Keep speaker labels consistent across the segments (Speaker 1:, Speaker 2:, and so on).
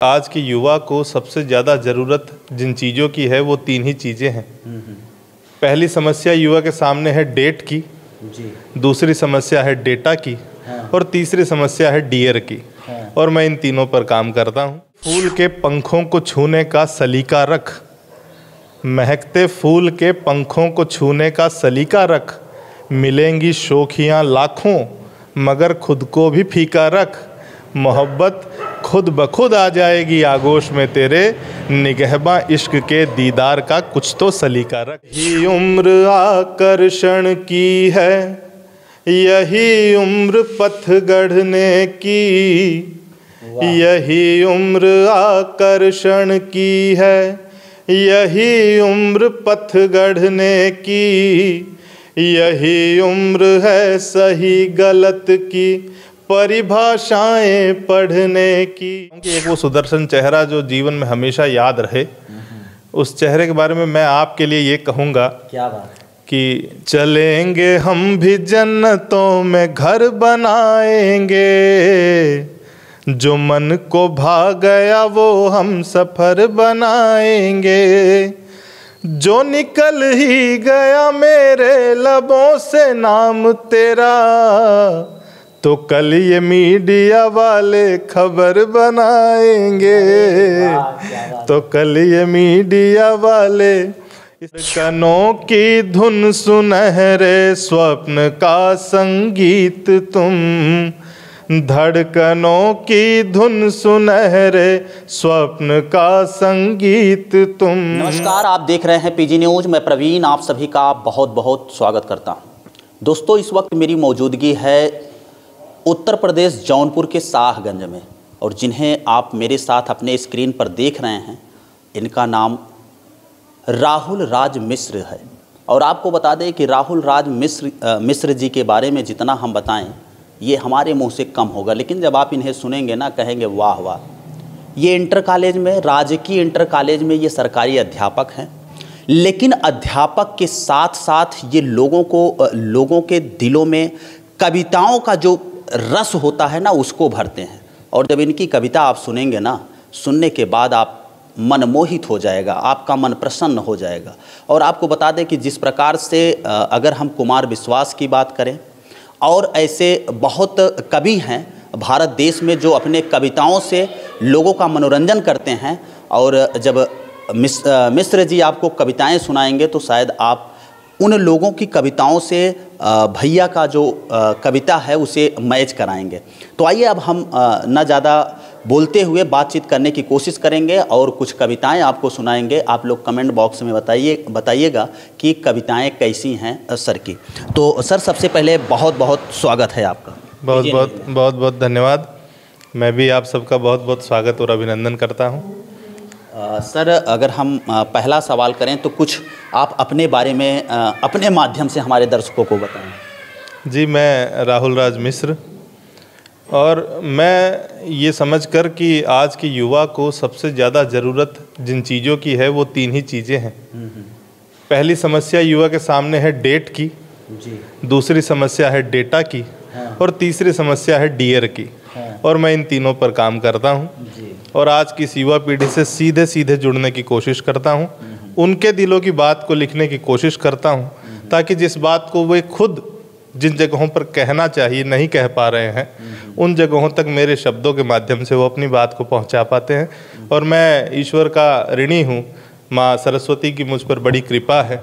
Speaker 1: आज के युवा को सबसे ज़्यादा ज़रूरत जिन चीज़ों की है वो तीन ही चीज़ें हैं। पहली समस्या युवा के सामने है डेट की, दूसरी समस्या है डेटा की, और तीसरी समस्या है डियर की। और मैं इन तीनों पर काम करता हूँ। फूल के पंखों को छूने का सलीका रख, महकते फूल के पंखों को छूने का सलीका रख, मिलेंगी शोखियाँ लाखों मगर खुद को भी फीका रख, मोहब्बत खुद ब खुद आ जाएगी आगोश में तेरे, निगहबा इश्क के दीदार का कुछ तो सलीका रख। यही उम्र आकर्षण की है, यही उम्र पथ गढ़ने की, यही उम्र आकर्षण की है, यही उम्र पथ गढ़ने की, यही उम्र है सही गलत की परिभाषाएं पढ़ने की। एक वो सुदर्शन चेहरा जो जीवन में हमेशा याद रहे, उस चेहरे के बारे में मैं आपके लिए ये कहूँगा।
Speaker 2: क्या बात
Speaker 1: कि चलेंगे हम भी जन्नतों में घर बनाएंगे, जो मन को भा गया वो हम सफ़र बनाएंगे, जो निकल ही गया मेरे लबों से नाम तेरा, तो कल ये मीडिया वाले खबर बनाएंगे, तो कल ये मीडिया वाले। कनों की धुन सुनहरे स्वप्न का संगीत तुम, धड़कनों की धुन सुनहरे स्वप्न का संगीत तुम।
Speaker 2: नमस्कार, आप देख रहे हैं पीजी न्यूज। मैं प्रवीण आप सभी का बहुत बहुत स्वागत करता हूं। दोस्तों, इस वक्त मेरी मौजूदगी है उत्तर प्रदेश जौनपुर के शाहगंज में, और जिन्हें आप मेरे साथ अपने स्क्रीन पर देख रहे हैं, इनका नाम राहुल राज मिश्र है। और आपको बता दें कि राहुल राज मिश्र जी के बारे में जितना हम बताएं ये हमारे मुंह से कम होगा, लेकिन जब आप इन्हें सुनेंगे ना, कहेंगे वाह वाह। ये इंटर कॉलेज में, राजकीय इंटर कॉलेज में ये सरकारी अध्यापक हैं, लेकिन अध्यापक के साथ साथ ये लोगों के दिलों में कविताओं का जो रस होता है ना, उसको भरते हैं। और जब इनकी कविता आप सुनेंगे ना, सुनने के बाद आप मनमोहित हो जाएगा, आपका मन प्रसन्न हो जाएगा। और आपको बता दें कि जिस प्रकार से अगर हम कुमार विश्वास की बात करें, और ऐसे बहुत कवि हैं भारत देश में जो अपने कविताओं से लोगों का मनोरंजन करते हैं, और जब मिश्र जी आपको कविताएं सुनाएंगे तो शायद आप उन लोगों की कविताओं से भैया का जो कविता है उसे मैच कराएंगे। तो आइए अब हम न ज़्यादा बोलते हुए बातचीत करने की कोशिश करेंगे और कुछ कविताएं आपको सुनाएंगे। आप लोग कमेंट बॉक्स में बताइएगा कि कविताएं कैसी हैं सर की। तो सर, सबसे पहले बहुत बहुत स्वागत है आपका।
Speaker 1: बहुत बहुत धन्यवाद। मैं भी आप सबका बहुत बहुत स्वागत और अभिनंदन करता हूँ।
Speaker 2: सर, अगर हम पहला सवाल करें तो कुछ आप अपने बारे में अपने माध्यम से हमारे दर्शकों को बताएं।
Speaker 1: जी, मैं राहुल राज मिश्र, और मैं ये समझकर कि आज के युवा को सबसे ज़्यादा ज़रूरत जिन चीज़ों की है वो तीन ही चीज़ें हैं। पहली समस्या युवा के सामने है डेट की, दूसरी समस्या है डेटा की, और तीसरी समस्या है डियर की। और मैं इन तीनों पर काम करता हूँ, और आज की इस युवा पीढ़ी से सीधे सीधे जुड़ने की कोशिश करता हूँ, उनके दिलों की बात को लिखने की कोशिश करता हूँ, ताकि जिस बात को वे खुद जिन जगहों पर कहना चाहिए नहीं कह पा रहे हैं, उन जगहों तक मेरे शब्दों के माध्यम से वो अपनी बात को पहुँचा पाते हैं। और मैं ईश्वर का ऋणी हूँ, माँ सरस्वती की मुझ पर बड़ी कृपा है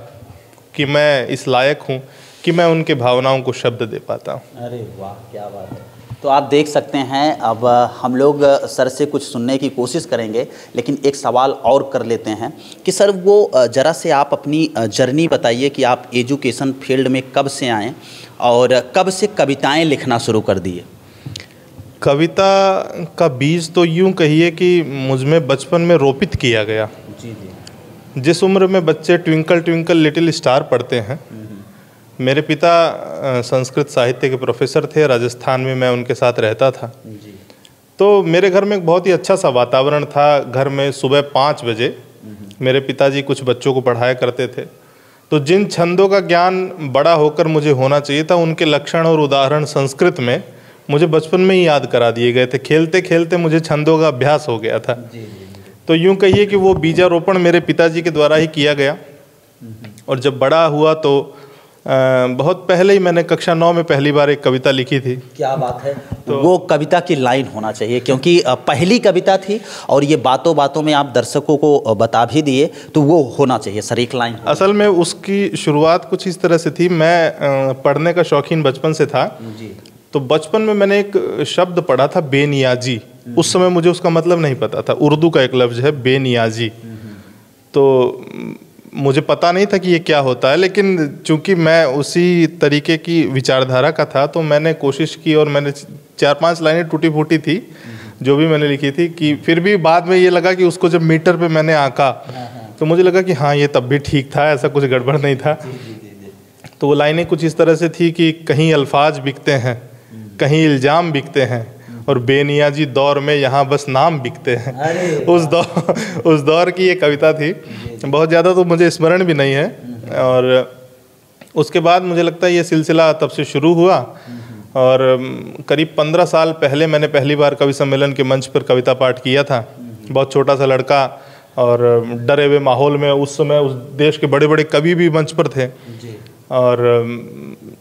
Speaker 1: कि मैं इस लायक हूँ कि मैं उनके भावनाओं को शब्द दे पाता हूँ।
Speaker 2: अरे वाह, क्या बात है। तो आप देख सकते हैं, अब हम लोग सर से कुछ सुनने की कोशिश करेंगे, लेकिन एक सवाल और कर लेते हैं कि सर वो ज़रा से आप अपनी जर्नी बताइए कि आप एजुकेशन फील्ड में कब से आए और कब से कविताएं लिखना शुरू कर दिए।
Speaker 1: कविता का बीज तो यूँ कहिए कि मुझ में बचपन में रोपित किया गया।
Speaker 2: जी।
Speaker 1: जिस उम्र में बच्चे ट्विंकल ट्विंकल लिटिल स्टार पढ़ते हैं, मेरे पिता संस्कृत साहित्य के प्रोफेसर थे, राजस्थान में मैं उनके साथ रहता था। तो मेरे घर में एक बहुत ही अच्छा सा वातावरण था। घर में सुबह 5 बजे मेरे पिताजी कुछ बच्चों को पढ़ाया करते थे। तो जिन छंदों का ज्ञान बड़ा होकर मुझे होना चाहिए था, उनके लक्षण और उदाहरण संस्कृत में मुझे बचपन में ही याद करा दिए गए थे। खेलते खेलते मुझे छंदों का अभ्यास हो गया था। तो यूँ कहिए कि वो बीजारोपण मेरे पिताजी के द्वारा ही किया गया। और जब बड़ा हुआ तो बहुत पहले ही मैंने कक्षा 9 में पहली बार एक कविता लिखी थी।
Speaker 2: क्या बात है। तो वो कविता की लाइन होना चाहिए, क्योंकि पहली कविता थी और ये बातों बातों में आप दर्शकों को बता भी दिए, तो वो होना चाहिए सर, एक लाइन। असल
Speaker 1: में उसकी शुरुआत कुछ इस तरह से थी। मैं पढ़ने का शौकीन बचपन से था जी। तो बचपन में मैंने एक शब्द पढ़ा था, बेनियाजी। उस समय मुझे उसका मतलब नहीं पता था। उर्दू का एक लफ्ज़ है बेनियाजी। तो मुझे पता नहीं था कि ये क्या होता है, लेकिन चूंकि मैं उसी तरीके की विचारधारा का था तो मैंने कोशिश की और मैंने 4-5 लाइनें टूटी फूटी थी जो भी मैंने लिखी थी, कि फिर भी बाद में ये लगा कि उसको जब मीटर पे मैंने आंका तो मुझे लगा कि हाँ ये तब भी ठीक था, ऐसा कुछ गड़बड़ नहीं था। तो वो लाइनें कुछ इस तरह से थी कि कहीं अल्फाज बिकते हैं, कहीं इल्ज़ाम बिकते हैं, और बेनियाजी दौर में यहाँ बस नाम बिकते हैं। उस दौर की ये कविता थी। बहुत ज़्यादा तो मुझे स्मरण भी नहीं है। और उसके बाद मुझे लगता है ये सिलसिला तब से शुरू हुआ। और करीब 15 साल पहले मैंने पहली बार कवि सम्मेलन के मंच पर कविता पाठ किया था। बहुत छोटा सा लड़का और डरे हुए माहौल में। उस समय उस देश के बड़े बड़े कवि भी मंच पर थे और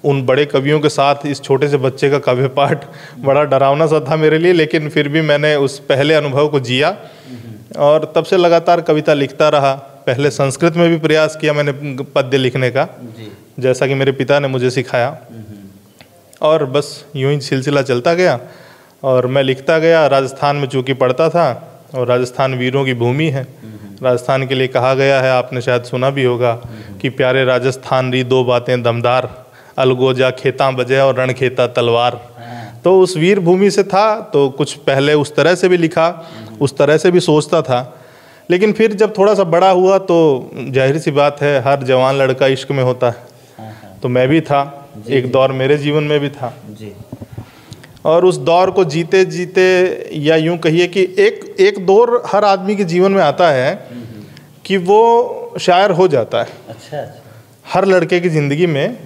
Speaker 1: उन बड़े कवियों के साथ इस छोटे से बच्चे का काव्य पाठ बड़ा डरावना सा था मेरे लिए, लेकिन फिर भी मैंने उस पहले अनुभव को जिया और तब से लगातार कविता लिखता रहा। पहले संस्कृत में भी प्रयास किया मैंने पद्य लिखने का, जैसा कि मेरे पिता ने मुझे सिखाया, और बस यूं ही सिलसिला चलता गया और मैं लिखता गया। राजस्थान में चूँकि पढ़ता था और राजस्थान वीरों की भूमि है। राजस्थान के लिए कहा गया है, आपने शायद सुना भी होगा, कि प्यारे राजस्थान री दो बातें दमदार, अलगोजा खेता बजे और रणखेता तलवार। तो उस वीर भूमि से था तो कुछ पहले उस तरह से भी लिखा, उस तरह से भी सोचता था। लेकिन फिर जब थोड़ा सा बड़ा हुआ तो जाहिर सी बात है, हर जवान लड़का इश्क में होता है। तो मैं भी था, एक दौर मेरे जीवन में भी था जी। और उस दौर को जीते जीते, या यूं कहिए कि एक दौर हर आदमी के जीवन में आता है कि वो शायर हो जाता है। अच्छा। हर लड़के की ज़िंदगी में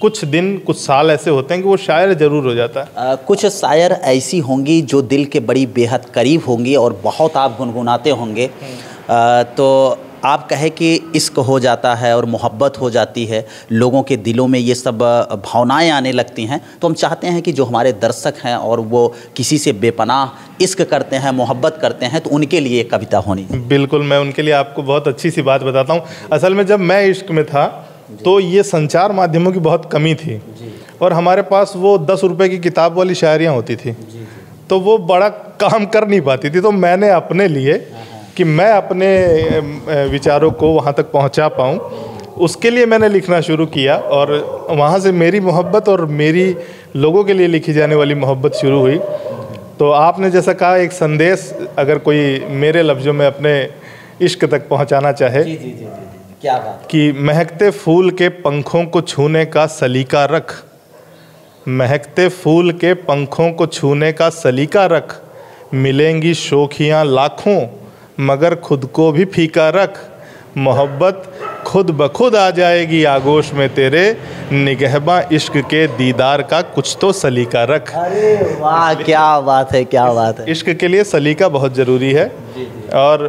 Speaker 1: कुछ दिन कुछ साल ऐसे होते हैं कि वो शायर ज़रूर हो जाता है।
Speaker 2: कुछ शायर ऐसी होंगी जो दिल के बड़ी बेहद करीब होंगी और बहुत आप गुनगुनाते होंगे। तो आप कहे कि इश्क हो जाता है और मोहब्बत हो जाती है, लोगों के दिलों में ये सब भावनाएं आने लगती हैं। तो हम चाहते हैं कि जो हमारे दर्शक हैं और वो किसी से बेपनाह इश्क करते हैं, मोहब्बत करते हैं, तो उनके लिए एक कविता होनी।
Speaker 1: बिल्कुल, मैं उनके लिए आपको बहुत अच्छी सी बात बताता हूँ। असल में जब मैं इश्क में था तो ये संचार माध्यमों की बहुत कमी थी और हमारे पास वो 10 रुपए की किताब वाली शायरियाँ होती थी, तो वो बड़ा काम कर नहीं पाती थी। तो मैंने अपने लिए कि मैं अपने विचारों को वहाँ तक पहुँचा पाऊँ, उसके लिए मैंने लिखना शुरू किया और वहाँ से मेरी मोहब्बत और मेरी लोगों के लिए लिखी जाने वाली मोहब्बत शुरू हुई। तो आपने जैसा कहा, एक संदेश अगर कोई मेरे लफ्ज़ों में अपने इश्क तक पहुँचाना चाहे,
Speaker 2: क्या बात,
Speaker 1: कि महकते फूल के पंखों को छूने का सलीका रख, महकते फूल के पंखों को छूने का सलीका रख, मिलेंगी शोखियाँ लाखों मगर खुद को भी फीका रख, मोहब्बत खुद ब खुद आ जाएगी आगोश में तेरे, निगहबा इश्क के दीदार का कुछ तो सलीका रख।
Speaker 2: अरे वाह, क्या बात है, क्या बात है।
Speaker 1: इश्क के लिए सलीका बहुत ज़रूरी है। और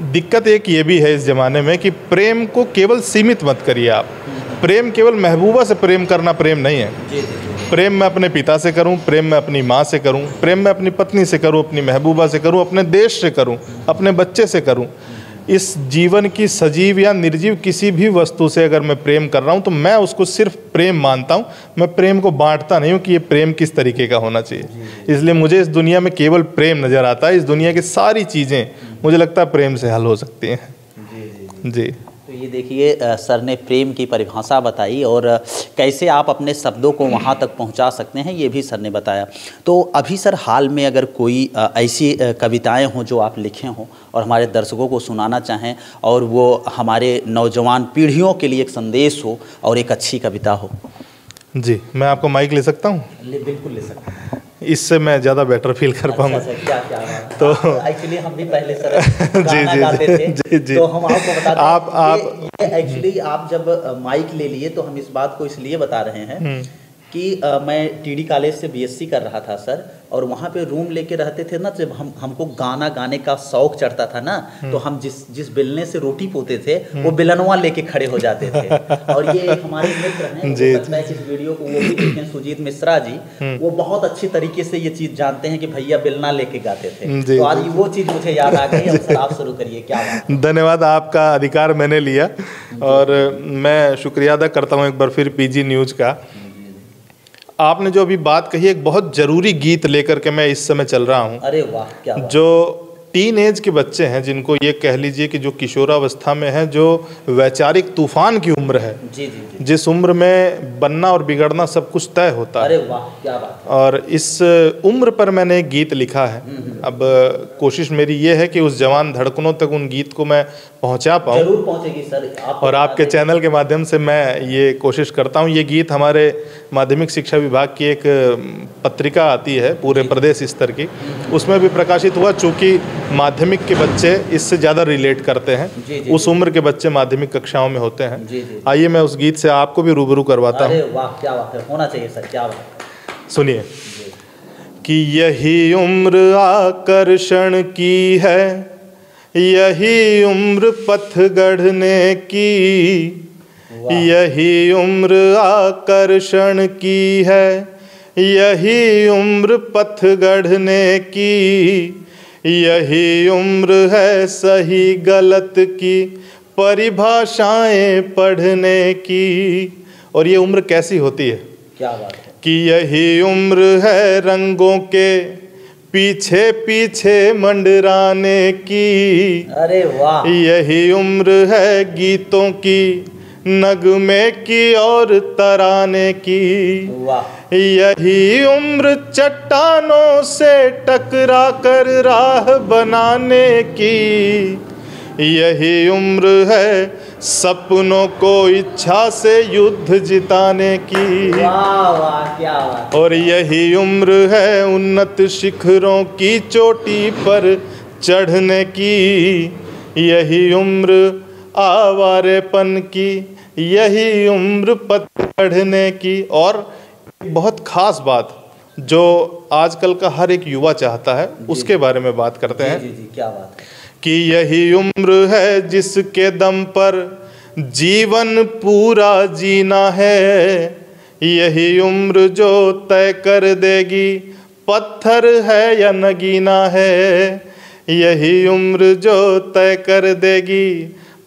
Speaker 1: दिक्कत एक ये भी है इस ज़माने में कि प्रेम को केवल सीमित मत करिए आप। प्रेम केवल महबूबा से प्रेम करना प्रेम नहीं है। प्रेम मैं अपने पिता से करूं, प्रेम मैं अपनी माँ से करूं, प्रेम मैं अपनी पत्नी से करूं, अपनी महबूबा से करूं, अपने देश से करूं, अपने बच्चे से करूं। इस जीवन की सजीव या निर्जीव किसी भी वस्तु से अगर मैं प्रेम कर रहा हूं तो मैं उसको सिर्फ प्रेम मानता हूं। मैं प्रेम को बांटता नहीं हूं कि ये प्रेम किस तरीके का होना चाहिए। इसलिए मुझे इस दुनिया में केवल प्रेम नज़र आता है। इस दुनिया की सारी चीज़ें मुझे लगता है प्रेम से हल हो सकती हैं। जी।
Speaker 2: तो ये देखिए, सर ने प्रेम की परिभाषा बताई और कैसे आप अपने शब्दों को वहाँ तक पहुँचा सकते हैं, ये भी सर ने बताया। तो अभी सर हाल में अगर कोई ऐसी कविताएं हों जो आप लिखे हों और हमारे दर्शकों को सुनाना चाहें और वो हमारे नौजवान पीढ़ियों के लिए एक संदेश हो और एक अच्छी कविता हो।
Speaker 1: जी, मैं आपको माइक ले सकता हूँ?
Speaker 2: बिल्कुल ले सकता हूँ,
Speaker 1: इससे मैं ज़्यादा बेटर फील कर पाऊँगा।
Speaker 2: क्या तो एक्चुअली हम भी पहले सर गाना गाते थे, तो हम आपको बताते हैं एक्चुअली आप जब माइक ले लिए तो हम इस बात को इसलिए बता रहे हैं कि मैं टीडी कॉलेज से बीएससी कर रहा था सर, और वहाँ पे रूम लेके रहते थे ना, जब हमको गाना गाने का शौक चढ़ता था ना, तो हम जिस बेलने से रोटी पोते थे वो बेलनवा लेके खड़े हो जाते थे। और ये हमारे मित्र हैं, हो सकता है कि इस वीडियो को वो भी देखें, सुजीत मिश्रा जी, वो बहुत अच्छी तरीके से ये चीज़ जानते हैं कि भैया बेलना लेके गाते थे। तो आज वो चीज़ मुझे याद आ गई। अब सर आप शुरू करिए। क्या बात।
Speaker 1: धन्यवाद, आपका अधिकार मैंने लिया और मैं शुक्रिया अदा करता हूँ एक बार फिर पीजी न्यूज़ का। आपने जो अभी बात कही, एक बहुत ज़रूरी गीत लेकर के मैं इस समय चल रहा हूँ।
Speaker 2: अरे वाह, क्या बात।
Speaker 1: जो टीन एज के बच्चे हैं, जिनको ये कह लीजिए कि जो किशोरावस्था में है, जो वैचारिक तूफान की उम्र है,
Speaker 2: जी जी जी,
Speaker 1: जिस उम्र में बनना और बिगड़ना सब कुछ तय होता है।
Speaker 2: अरे वाह, क्या बात। और
Speaker 1: इस उम्र पर मैंने एक गीत लिखा है। अब कोशिश मेरी ये है कि उस जवान धड़कनों तक उन गीत को मैं पहुंचा पाऊँ।
Speaker 2: जरूर पहुंचेगी सर,
Speaker 1: और आपके चैनल के माध्यम से मैं ये कोशिश करता हूँ। ये गीत हमारे माध्यमिक शिक्षा विभाग की एक पत्रिका आती है पूरे प्रदेश स्तर की, उसमें भी प्रकाशित हुआ। चूँकि माध्यमिक के बच्चे इससे ज़्यादा रिलेट करते हैं, उस उम्र के बच्चे माध्यमिक कक्षाओं में होते हैं। आइए मैं उस गीत से आपको भी रूबरू करवाता हूँ।
Speaker 2: अरे वाह, क्या बात है, होना चाहिए सर, क्या बात।
Speaker 1: सुनिए कि यही उम्र आकर्षण की है, यही उम्र पथ गढ़ने की, यही उम्र आकर्षण की है, यही उम्र पथ गढ़ने की, यही उम्र है सही गलत की परिभाषाएं पढ़ने की। और ये उम्र कैसी होती है?
Speaker 2: क्या बात है।
Speaker 1: कि यही उम्र है रंगों के पीछे पीछे मंडराने की।
Speaker 2: अरे वाह।
Speaker 1: यही उम्र है गीतों की नगमे की और तराने की।
Speaker 2: वाह।
Speaker 1: यही उम्र चट्टानों से टकरा कर राह बनाने की। यही उम्र है सपनों को इच्छा से युद्ध जिताने की।
Speaker 2: वाह वाह, क्या बात।
Speaker 1: और यही उम्र है उन्नत शिखरों की चोटी पर चढ़ने की। यही उम्र आवारेपन की, यही उम्र पथ चढ़ने की। और बहुत खास बात जो आजकल का हर एक युवा चाहता है, उसके बारे में बात करते हैं।
Speaker 2: जी जी, क्या बात है।
Speaker 1: कि यही उम्र है जिसके दम पर जीवन पूरा जीना है। यही उम्र जो तय कर देगी पत्थर है या नगीना है। यही उम्र जो तय कर देगी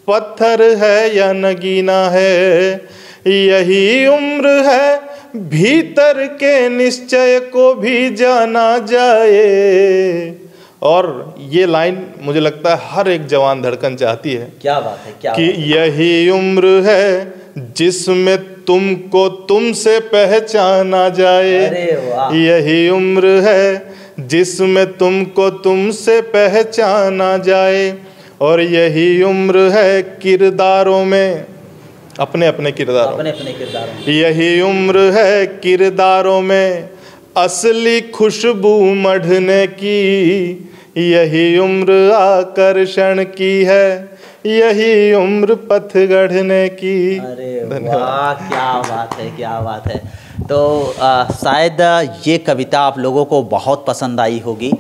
Speaker 1: पत्थर है या नगीना है। यही उम्र है भीतर के निश्चय को भी जाना जाए। और ये लाइन मुझे लगता है हर एक जवान धड़कन चाहती है।
Speaker 2: क्या बात है, क्या
Speaker 1: कि
Speaker 2: बात है।
Speaker 1: यही उम्र है जिसमें तुमको तुमसे पहचाना जाए।
Speaker 2: अरे वाह।
Speaker 1: यही उम्र है जिसमें तुमको तुमसे पहचाना जाए। और यही उम्र है किरदारों में, अपने अपने किरदारों,
Speaker 2: अपने अपने किरदारों।
Speaker 1: यही उम्र है किरदारों में असली खुशबू मढ़ने की। यही उम्र आकर्षण की है, यही उम्र पथ गढ़ने की।
Speaker 2: अरे वाह, क्या बात है, क्या बात है। तो शायद ये कविता आप लोगों को बहुत पसंद आई होगी।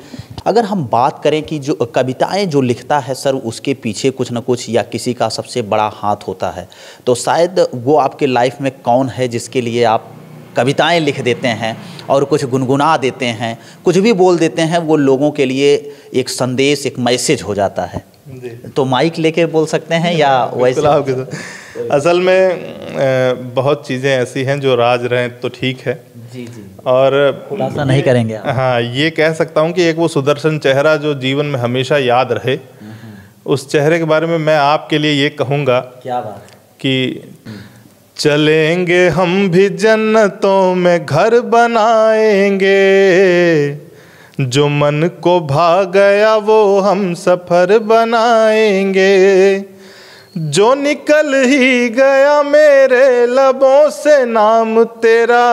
Speaker 2: अगर हम बात करें कि जो कविताएं जो लिखता है सर, उसके पीछे कुछ ना कुछ या किसी का सबसे बड़ा हाथ होता है, तो शायद वो आपके लाइफ में कौन है जिसके लिए आप कविताएं लिख देते हैं और कुछ गुनगुना देते हैं, कुछ भी बोल देते हैं, वो लोगों के लिए एक संदेश, एक मैसेज हो जाता है। तो माइक लेके बोल सकते हैं या वैसे?
Speaker 1: असल में बहुत चीज़ें ऐसी हैं जो राज रहें तो ठीक है।
Speaker 2: जी जी,
Speaker 1: और
Speaker 2: खुलासा नहीं करेंगे आप।
Speaker 1: हाँ, ये कह सकता हूँ कि एक वो सुदर्शन चेहरा जो जीवन में हमेशा याद रहे, उस चेहरे के बारे में मैं आपके लिए ये कहूँगा।
Speaker 2: क्या बात
Speaker 1: कि चलेंगे हम भी जन्नतों में घर बनाएंगे, जो मन को भा गया वो हम सफ़र बनाएंगे। जो निकल ही गया मेरे लबों से नाम तेरा,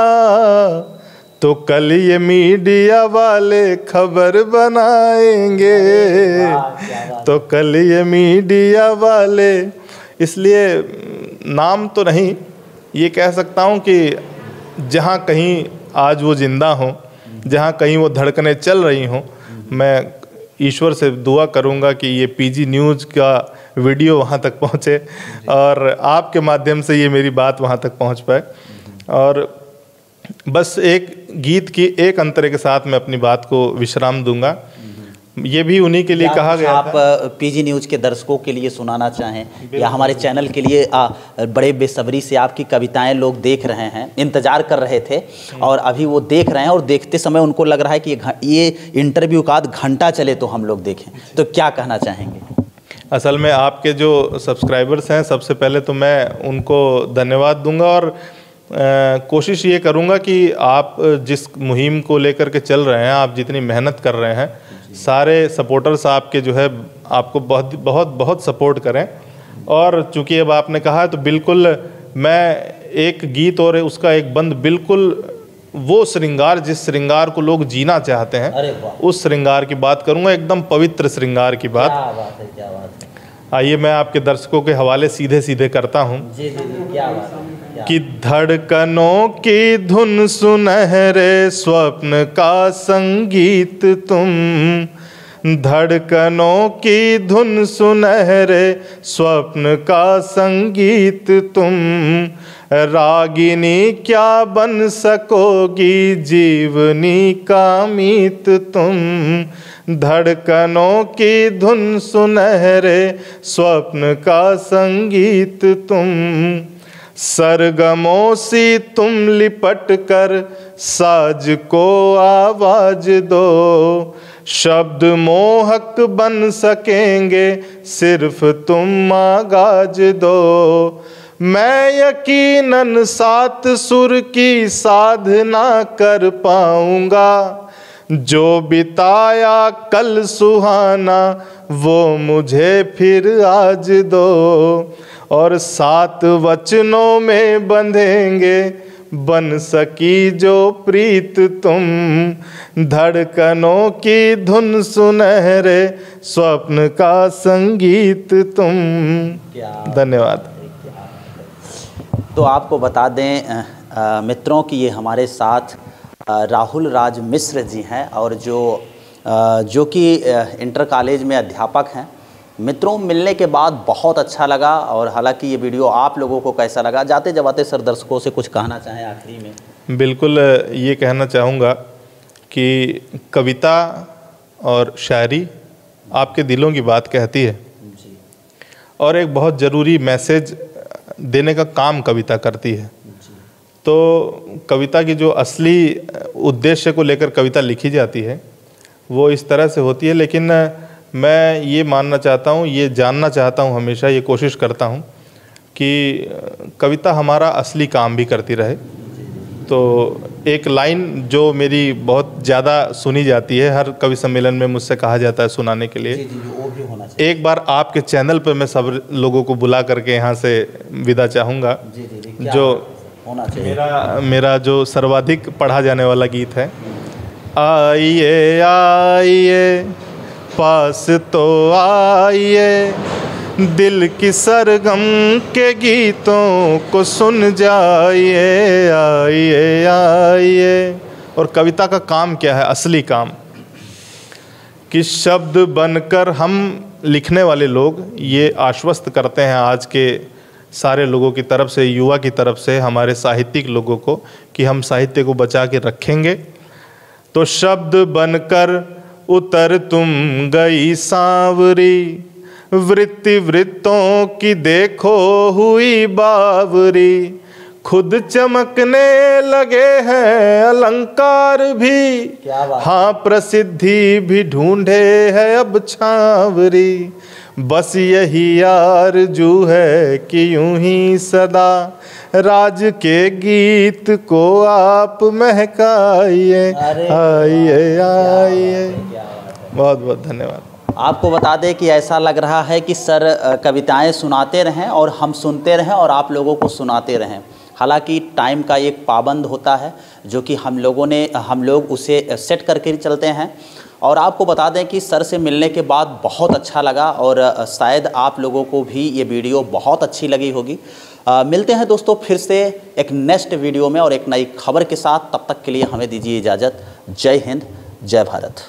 Speaker 1: तो कल ये मीडिया वाले खबर बनाएंगे। तो कल ये मीडिया वाले, इसलिए नाम तो नहीं, ये कह सकता हूँ कि जहाँ कहीं आज वो जिंदा हों, जहाँ कहीं वो धड़कनें चल रही हों, मैं ईश्वर से दुआ करूँगा कि ये पीजी न्यूज़ का वीडियो वहाँ तक पहुँचे और आपके माध्यम से ये मेरी बात वहाँ तक पहुँच पाए। और बस एक गीत की एक अंतरे के साथ मैं अपनी बात को विश्राम दूंगा। ये भी उन्हीं के लिए कहा गया
Speaker 2: आप पीजी न्यूज़ के दर्शकों के लिए सुनाना चाहें या हमारे चैनल के लिए बड़े बेसब्री से आपकी कविताएं लोग देख रहे हैं, इंतज़ार कर रहे थे और अभी वो देख रहे हैं और देखते समय उनको लग रहा है कि ये इंटरव्यू का आध घंटा चले तो हम लोग देखें, तो क्या कहना चाहेंगे?
Speaker 1: असल में आपके जो सब्सक्राइबर्स हैं, सबसे पहले तो मैं उनको धन्यवाद दूंगा और कोशिश ये करूंगा कि आप जिस मुहिम को लेकर के चल रहे हैं, आप जितनी मेहनत कर रहे हैं, सारे सपोर्टर्स आपके जो है आपको बहुत बहुत बहुत सपोर्ट करें। और चूंकि अब आपने कहा है तो बिल्कुल मैं एक गीत और उसका एक बंद, बिल्कुल वो श्रृंगार जिस श्रृंगार को लोग जीना चाहते हैं उस श्रृंगार की बात करूंगा, एकदम पवित्र श्रृंगार की बात।
Speaker 2: क्या बात है, क्या बात है।
Speaker 1: आइए मैं आपके दर्शकों के हवाले सीधे सीधे करता हूँ।
Speaker 2: जी जी जी, क्या बात है।
Speaker 1: कि धड़कनों की धुन सुनहरे स्वप्न का संगीत तुम, धड़कनों की धुन सुनहरे स्वप्न का संगीत तुम, रागिनी क्या बन सकोगी जीवनी का मीत तुम, धड़कनों की धुन सुनहरे स्वप्न का संगीत तुम, सरगमों सी तुम लिपट कर साज को आवाज दो, शब्द मोहक बन सकेंगे सिर्फ तुम आगाज दो, मैं यकीनन सात सुर की साधना कर पाऊंगा, जो बिताया कल सुहाना वो मुझे फिर आज दो, और सात वचनों में बंधेंगे बन सकी जो प्रीत तुम, धड़कनों की धुन सुनहरे स्वप्न का संगीत तुम। धन्यवाद।
Speaker 2: तो आपको बता दें मित्रों कि ये हमारे साथ राहुल राज मिश्र जी हैं और जो कि इंटर कॉलेज में अध्यापक हैं। मित्रों, मिलने के बाद बहुत अच्छा लगा और हालांकि ये वीडियो आप लोगों को कैसा लगा, जाते जवाते सर दर्शकों से कुछ कहना चाहें आखिरी में?
Speaker 1: बिल्कुल ये कहना चाहूँगा कि कविता और शायरी आपके दिलों की बात कहती है
Speaker 2: जी।
Speaker 1: और एक बहुत ज़रूरी मैसेज देने का काम कविता करती है।
Speaker 2: जी।
Speaker 1: तो कविता की जो असली उद्देश्य को लेकर कविता लिखी जाती है वो इस तरह से होती है, लेकिन मैं ये मानना चाहता हूँ, ये जानना चाहता हूँ, हमेशा ये कोशिश करता हूँ कि कविता हमारा असली काम भी करती रहे। तो एक लाइन जो मेरी बहुत ज़्यादा सुनी जाती है, हर कवि सम्मेलन में मुझसे कहा जाता है सुनाने के लिए,
Speaker 2: वो भी होना चाहिए।
Speaker 1: एक बार आपके चैनल पर मैं सब लोगों को बुला करके यहाँ से विदा चाहूँगा। जो
Speaker 2: होना चाहिए
Speaker 1: मेरा जो सर्वाधिक पढ़ा जाने वाला गीत है, आइए आइए पास तो आइए, दिल की सरगम के गीतों को सुन जाइए, आइए आइए। और कविता का काम क्या है, असली काम, कि शब्द बनकर हम लिखने वाले लोग ये आश्वस्त करते हैं आज के सारे लोगों की तरफ से, युवा की तरफ से, हमारे साहित्यिक लोगों को, कि हम साहित्य को बचा के रखेंगे। तो शब्द बनकर उतर तुम गई सांवरी, वृत्ति वृत्तों की देखो हुई बावरी, खुद चमकने लगे हैं अलंकार भी, हाँ प्रसिद्धि भी ढूंढे है अब छावरी, बस यही आरज़ू है कि यूं ही सदा राज के गीत को आप महकाइए, आइए आइए। बहुत बहुत धन्यवाद।
Speaker 2: आपको बता दें कि ऐसा लग रहा है कि सर कविताएं सुनाते रहें और हम सुनते रहें और आप लोगों को सुनाते रहें। हालांकि टाइम का एक पाबंद होता है जो कि हम लोग उसे सेट करके चलते हैं। और आपको बता दें कि सर से मिलने के बाद बहुत अच्छा लगा और शायद आप लोगों को भी ये वीडियो बहुत अच्छी लगी होगी। मिलते हैं दोस्तों फिर से एक नेक्स्ट वीडियो में और एक नई खबर के साथ। तब तक के लिए हमें दीजिए इजाज़त। जय हिंद, जय भारत।